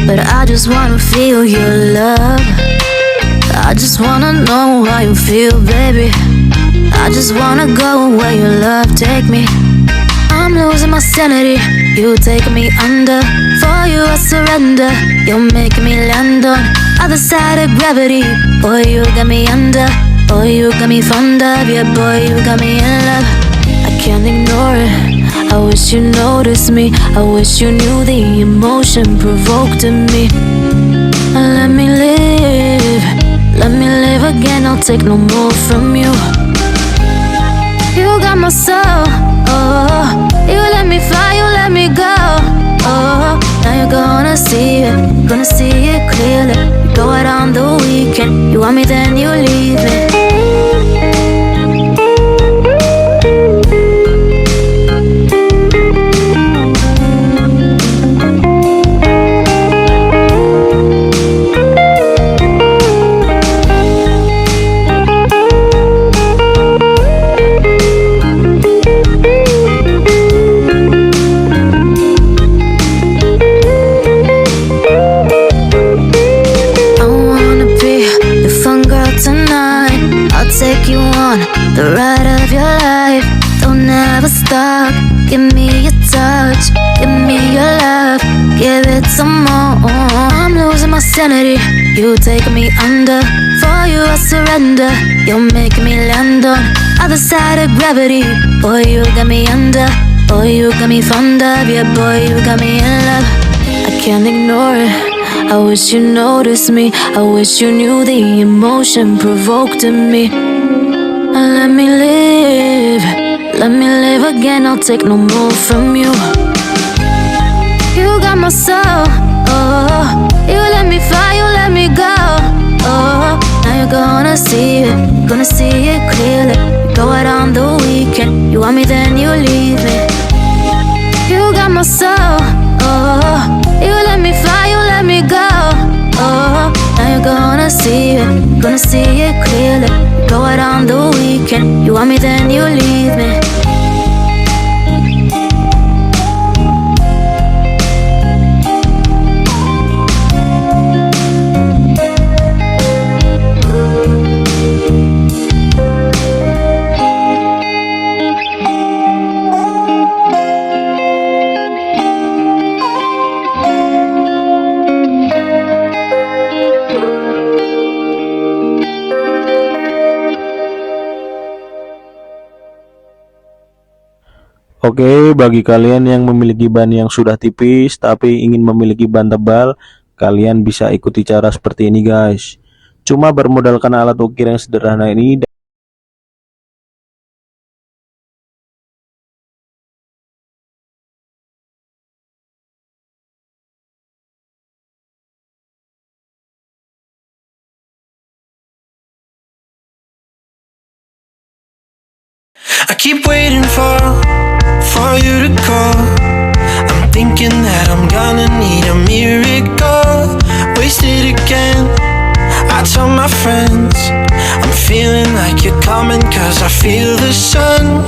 but I just wanna feel your love. I just wanna know how you feel, baby. I just wanna go where your love take me. I'm losing my sanity, you take me under. For you I surrender, you're making me land on other side of gravity. Boy, you got me under. Boy, you got me fond of. Yeah, boy, you got me in love. I can't ignore it, I wish you noticed me. I wish you knew the emotion provoked in me. Let me live again, I'll take no more from you. You got my soul, oh. You let me fly, you let me go, oh. Now you're gonna see it clearly. You go out on the weekend, you want me then you leave me. Take you on the ride of your life. Don't ever stop. Give me your touch, give me your love, give it some more. I'm losing my sanity, you take me under. For you I surrender, you're making me land on other side of gravity. Boy, you got me under. Boy, you got me fond of. Yeah, boy, you got me in love. I can't ignore it, I wish you noticed me. I wish you knew the emotion provoked in me. Let me live again, I'll take no more from you. You got my soul, oh. You let me fly, you let me go, oh. Now you're gonna see it clearly. You go out on the weekend, you want me then you leave me. You got my soul, oh. You let me fly, you let me go, oh. Now you're gonna see it clearly. Go out on the weekend, you want me then you leave me. Oke, bagi kalian yang memiliki ban yang sudah tipis tapi ingin memiliki ban tebal, kalian bisa ikuti cara seperti ini guys. Cuma bermodalkan alat ukir yang sederhana ini. I keep waiting for you to call. I'm thinking that I'm gonna need a miracle. Wasted again, I tell my friends I'm feeling like you're coming, 'cause I feel the sun.